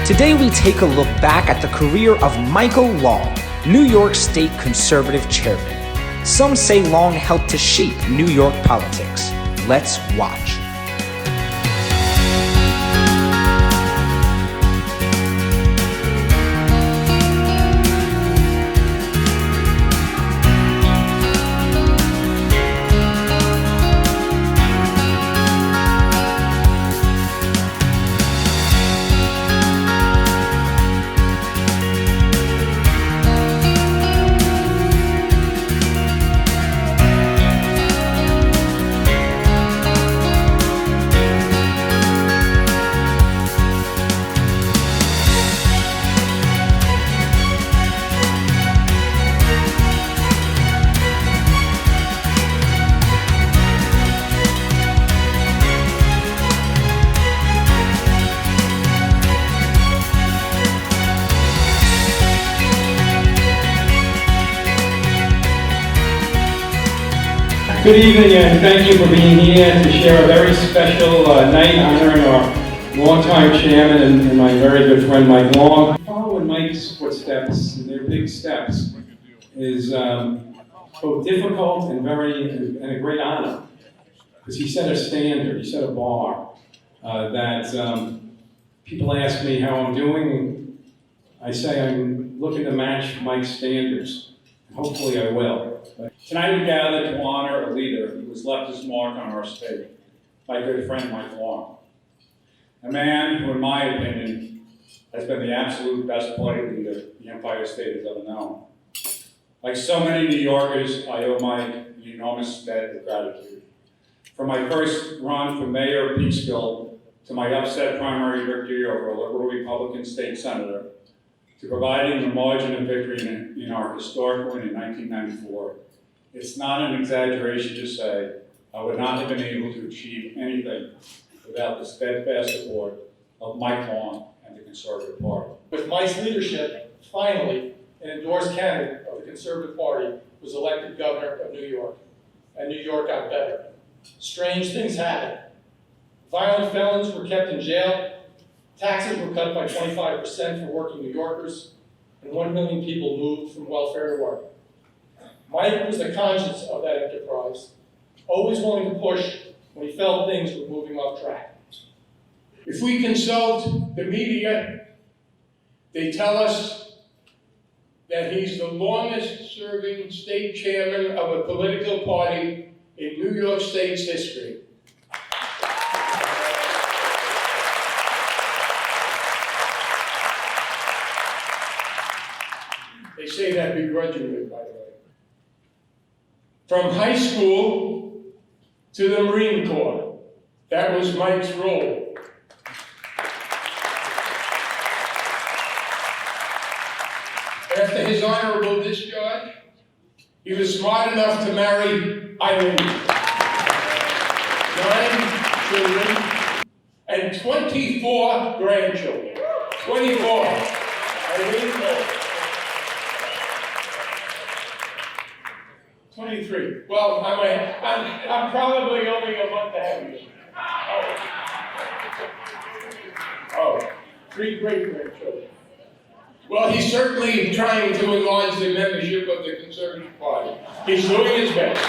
Today we take a look back at the career of Michael Long, New York State Conservative Chairman. Some say Long helped to shape New York politics. Let's watch. Good evening, and thank you for being here to share a very special night honoring our longtime chairman and my very good friend Mike Long. Following Mike's footsteps, and they're big steps, is both difficult and a great honor, because he set a standard, he set a bar that people ask me how I'm doing. I say I'm looking to match Mike's standards. Hopefully I will. Tonight we gather to honor a leader who has left his mark on our state, my good friend Mike Long. A man who, in my opinion, has been the absolute best party leader the Empire State has ever known. Like so many New Yorkers, I owe Mike an enormous debt of gratitude. From my first run for mayor of Peekskill to my upset primary victory over a liberal Republican state senator, to providing the margin of victory in our historic win in 1994, it's not an exaggeration to say I would not have been able to achieve anything without the steadfast support of Mike Long and the Conservative Party. With Mike's leadership, finally, an endorsed candidate of the Conservative Party was elected governor of New York, and New York got better. Strange things happened. Violent felons were kept in jail, taxes were cut by 25% for working New Yorkers, and 1 million people moved from welfare to work. Mike was the conscience of that enterprise, always willing to push when he felt things were moving off track. If we consult the media, they tell us that he's the longest serving state chairman of a political party in New York State's history. They say that begrudgingly, by the way. From high school to the Marine Corps, that was Mike's role. After his honorable discharge, he was smart enough to marry Eileen. 9 children and 24 grandchildren. 24. Eileen Kehoe. 23. Well, I'm probably only a month ahead of you. Oh, 3 great-grandchildren. Well, he's certainly trying to enlarge the membership of the Conservative Party. He's doing his best.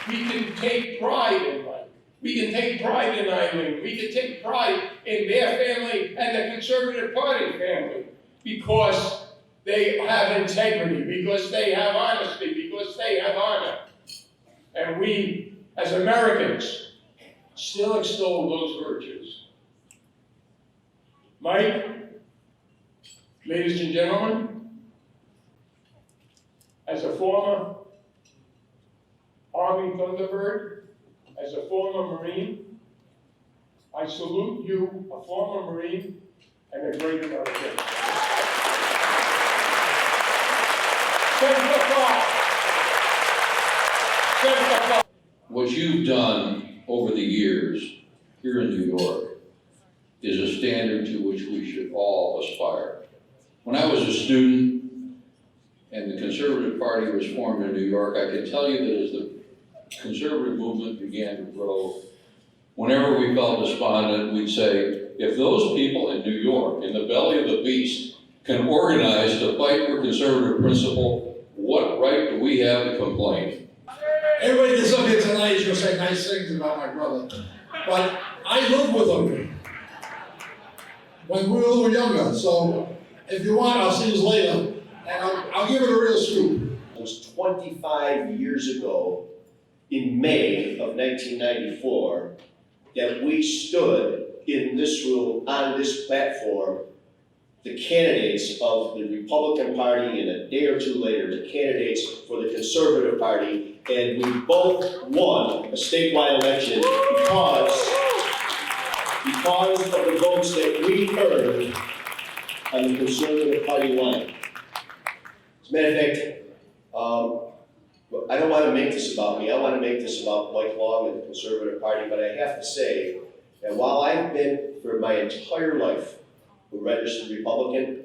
We can take pride in Mike. We can take pride in Eileen. We can take pride in their family and the Conservative Party family because they have integrity, because they have honesty, because they have honor. And we, as Americans, still extol those virtues. Mike, ladies and gentlemen, as a former Army Thunderbird, as a former Marine, I salute you, a former Marine and a great American. What you've done over the years here in New York is a standard to which we should all aspire. When I was a student and the Conservative Party was formed in New York, I can tell you that as the conservative movement began to grow, whenever we felt despondent, we'd say, If those people in New York, in the belly of the beast, can organize to fight for conservative principle, what right do we have to complain? Everybody gets up here tonight is gonna say nice things about my brother, but I lived with him when we were a little younger, so if you want, I'll see you later, and I'll give it a real scoop. It was 25 years ago, in May of 1994, that we stood in this room, on this platform, the candidates of the Republican Party, and a day or two later, the candidates for the Conservative Party, and we both won a statewide election because of the votes that we earned on the Conservative Party line. As a matter of fact, I don't want to make this about me. I want to make this about Mike Long and the Conservative Party, but I have to say that while I've been for my entire life a registered Republican,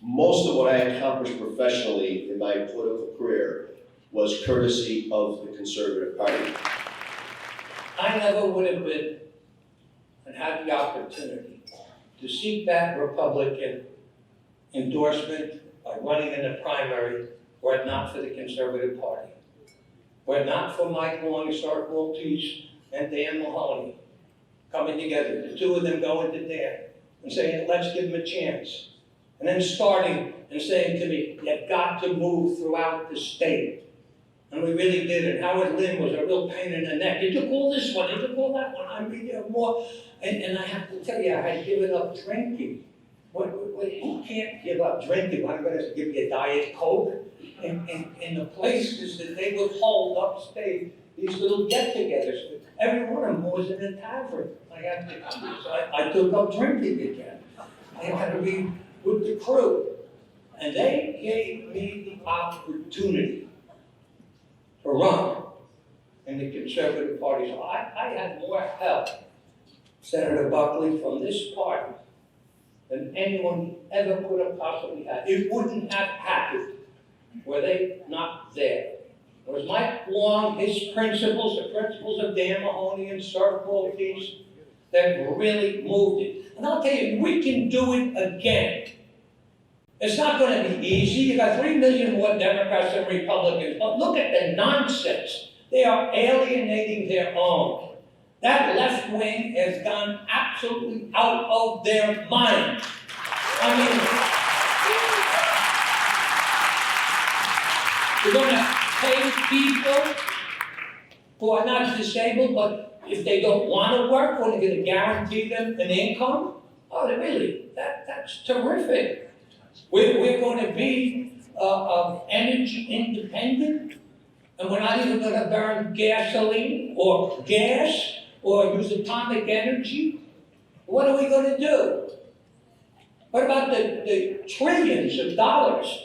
most of what I accomplished professionally in my political career was courtesy of the Conservative Party. I never would have been and had the opportunity to seek that Republican endorsement by running in the primary were it not for the Conservative Party. Were it not for Mike Long, Sark Maltese, and Dan Mahoney coming together, the two of them going to Dan and saying, let's give him a chance. And then starting and saying to me, you've got to move throughout the state. And we really did, and Howard Lynn was a real pain in the neck. Did you call this one? Did you call that one? I mean, there are more. And I have to tell you, I had given up drinking. You can't give up drinking. I'm going to give you a Diet Coke. And the places that they would hold upstate, these little get-togethers, every one of them was in a tavern. So I took up drinking again. I had to be with the crew. And they gave me the opportunity to run in the Conservative Party. So I had more help, Senator Buckley, from this party than anyone ever could have possibly had. It wouldn't have happened were they not there. It was Mike Long, his principles, the principles of Dan Mahoney and Sark Maltese, that really moved it. And I'll tell you, we can do it again. It's not going to be easy. You got 3 million more Democrats than Republicans, but look at the nonsense. They are alienating their own. That left wing has gone absolutely out of their mind. I mean, you're going to pay people who are not disabled, but if they don't want to work, we're going to guarantee them an income? Oh, really? That's terrific. We're going to be energy independent, and we're not even going to burn gasoline or gas or use atomic energy. What are we going to do? What about the trillions of dollars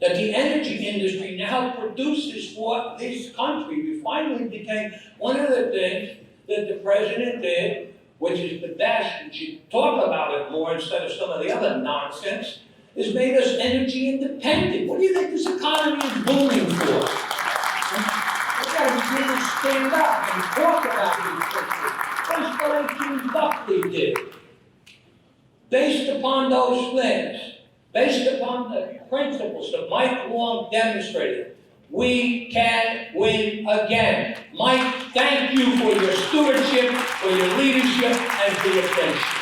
that the energy industry now produces for this country? We finally became one of the things that the president did, which is the best, we should talk about it more instead of some of the other nonsense, is made us energy independent. What do you think this economy is booming for? We've got to really stand up and talk about these things. That's what Eileen Buckley did. Based upon those things, based upon the principles that Mike Long demonstrated, we can win again. Mike, thank you for your stewardship, for your leadership, and for your friendship.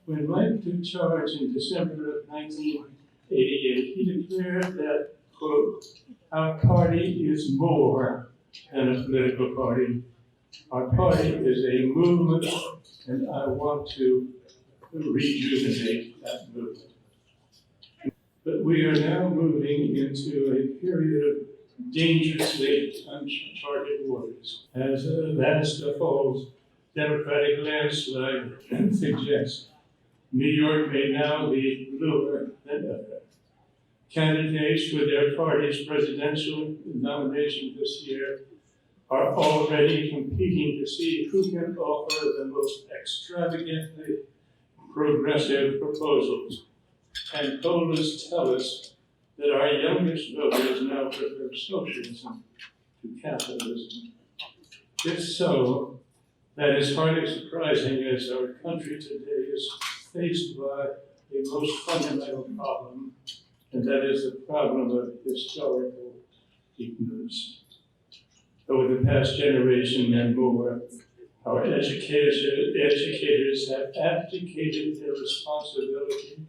When Mike took charge in December of 1988, he declared that, quote, our party is more than a political party. Our party is a movement, and I want to rejuvenate that movement. But we are now moving into a period of dangerously uncharted waters. As last fall's Democratic landslide suggests, New York may now be bluer than ever. Candidates for their party's presidential nomination this year are already competing to see who can offer the most extravagantly progressive proposals. And pollers tell us that our youngest voters now prefer socialism to capitalism. If so, That is hardly surprising as our country today is faced by a most fundamental problem, and that is the problem of historical ignorance. Over the past generation and more, our educators have abdicated their responsibility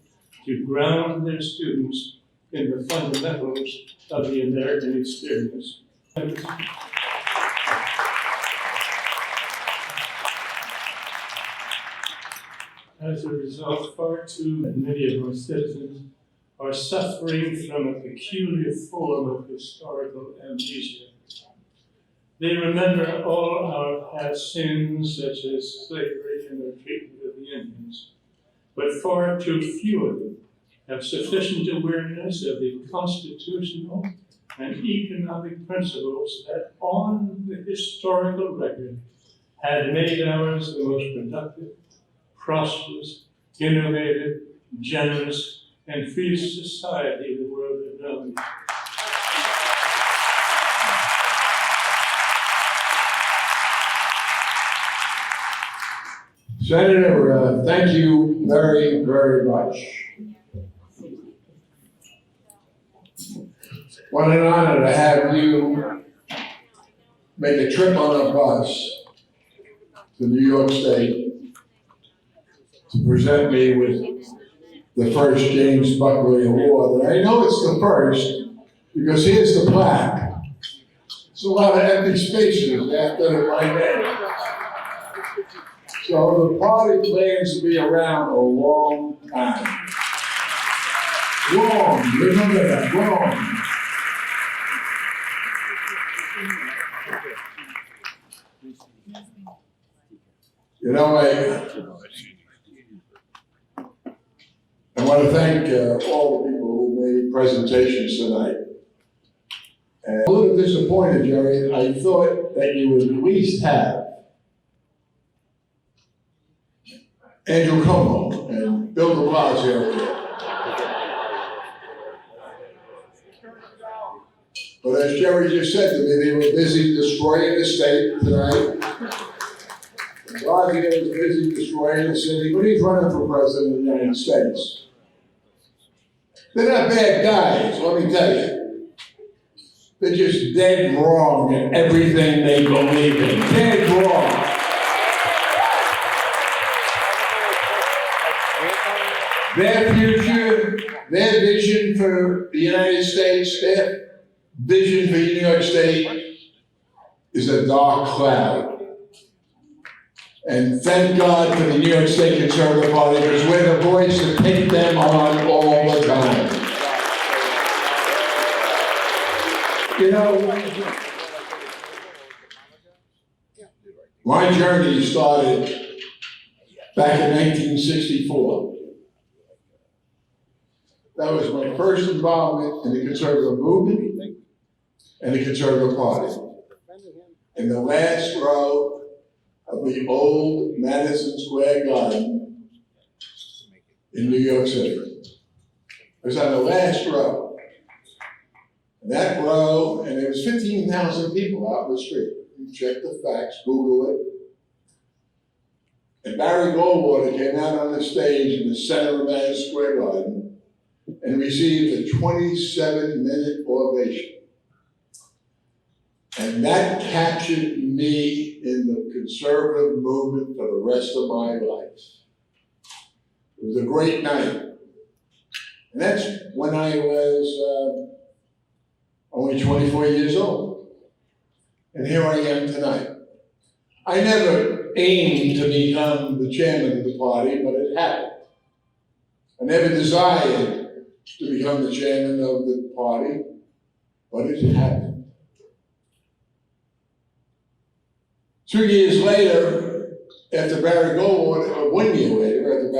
to ground their students in the fundamentals of the American experience. As a result, far too many of our citizens are suffering from a peculiar form of historical amnesia. They remember all our past sins, such as slavery and the treatment of the Indians, but far too few of them have sufficient awareness of the constitutional and economic principles that, on the historical record, had made ours the most productive, prosperous, innovative, generous, and free society the world had known. Senator, thank you very, very much. What an honor to have you make a trip on a bus to New York State to present me with the first James Buckley Award. And I know it's the first because here's the plaque. It's a lot of empty spaces after my name. So the party plans to be around a long time. Long, remember that, long. You know, I want to thank all the people who made presentations tonight. And I'm a little disappointed, Jerry. I thought that you would at least have Andrew Cuomo and Bill de Blasio here. But as Jerry just said to me, they were busy destroying the state tonight. Blasio is busy destroying the city, but he's running for president of the United States. They're not bad guys, let me tell you. They're just dead wrong in everything they believe in. Dead wrong. Their future, their vision for the United States, their vision for New York State is a dark cloud. And thank God for the New York State Conservative Party, because we're the voice to take them on all the time. You know, my journey started back in 1964. That was my first involvement in the conservative movement and the Conservative Party. In the last row of the old Madison Square Garden in New York City. I was on the last row. And that row, and there was 15,000 people out in the street. You check the facts, Google it. And Barry Goldwater came out on the stage in the center of Madison Square Garden and received a 27-minute ovation. And that captured me in the conservative movement for the rest of my life. It was a great night. And that's when I was only 24 years old. And here I am tonight. I never aimed to become the chairman of the party, but it happened. I never desired to become the chairman of the party, but it happened. 2 years later, after Barry Goldwater, 1 year later, after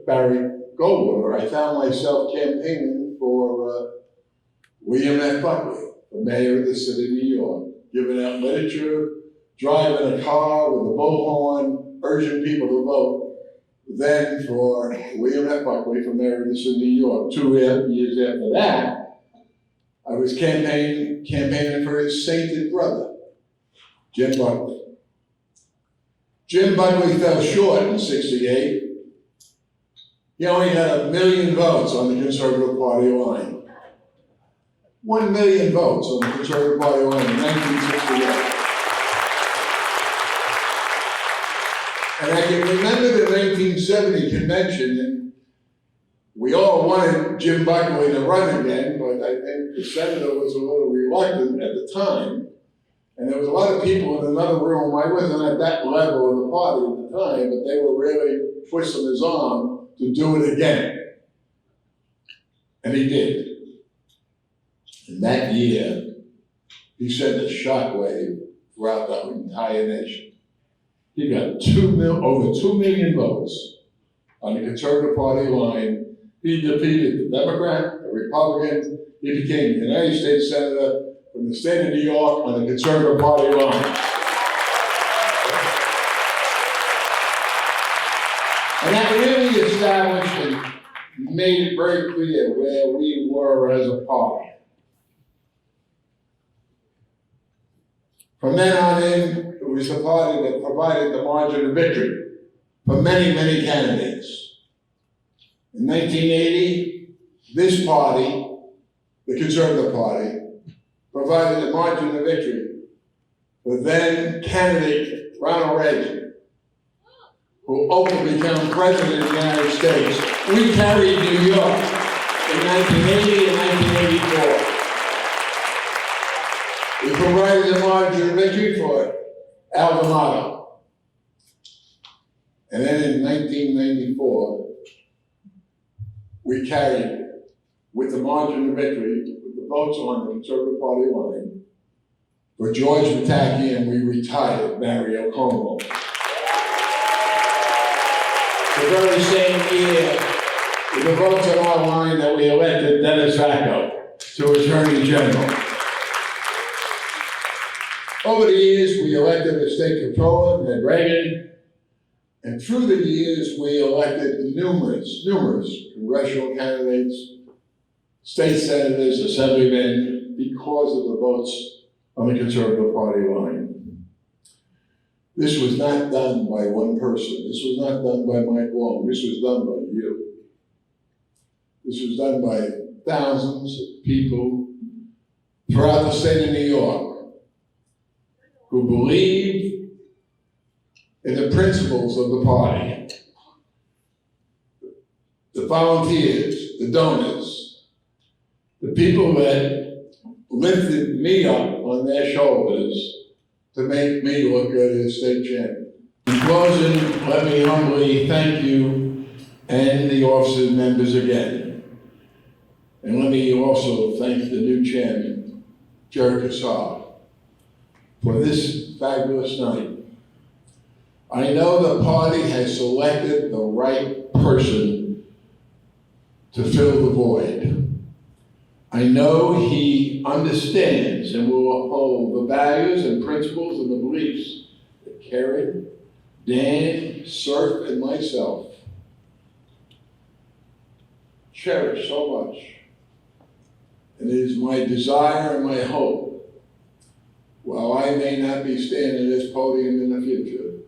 Barry Goldwater, I found myself campaigning for William F. Buckley, the mayor of the city of New York, giving out literature, driving a car with a bullhorn, urging people to vote. Then for William F. Buckley for mayor of the city of New York. 2 years after that, I was campaigning for his sainted brother, Jim Buckley. Jim Buckley fell short in '68. He only had 1 million votes on the Conservative Party line. 1 million votes on the Conservative Party line in 1968. And I can remember the 1970 convention, and we all wanted Jim Buckley to run again, but I think the senator was a little reluctant at the time. And there was a lot of people in another room. I wasn't at that level of the party at the time, but they were really twisting his arm to do it again. And he did. And that year, he sent a shockwave throughout the entire nation. He got over 2 million votes on the Conservative Party line. He defeated the Democrat, the Republican. He became the United States Senator from the state of New York on the Conservative Party line. And that really established and made it very clear where we were as a party. From then on in, it was the party that provided the margin of victory for many, many candidates. In 1980, this party, the Conservative Party, provided the margin of victory for then candidate Ronald Reagan, who ultimately became president of the United States. We carried New York in 1980 and 1984. We provided the margin of victory for Al D'Amato. And then in 1994, we carried, with the margin of victory, with the votes on the Conservative Party line, for George Pataki, and we retired Mario Cuomo. The very same year, with the votes on our line, that we elected Dennis Vacco to Attorney General. Over the years, we elected a state controller, Ned Reagan, and through the years, we elected numerous congressional candidates, state senators, assemblymen, because of the votes on the Conservative Party line. This was not done by one person. This was not done by Mike Long. This was done by you. This was done by thousands of people throughout the state of New York who believe in the principles of the party. The volunteers, the donors, the people that lifted me up on their shoulders to make me look good as state chairman. In closing, let me humbly thank you and the officers members again. And let me also thank the new chairman, Jerry Kassar, for this fabulous night. I know the party has selected the right person to fill the void. I know he understands and will uphold the values and principles and the beliefs that Karen, Dan, Surf, and myself cherish so much. And it is my desire and my hope, while I may not be standing at this podium in the future,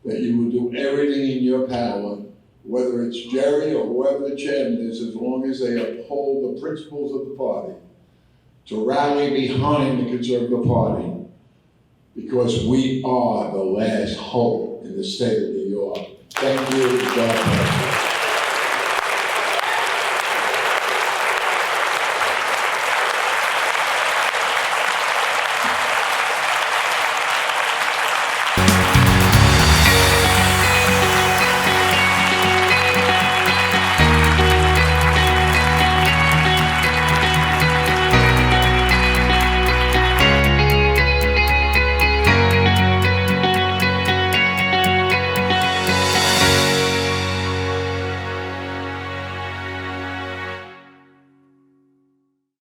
that you will do everything in your power, whether it's Jerry or whoever the chairman is, as long as they uphold the principles of the party, to rally behind the Conservative Party, because we are the last hope in the state of New York. Thank you, God bless.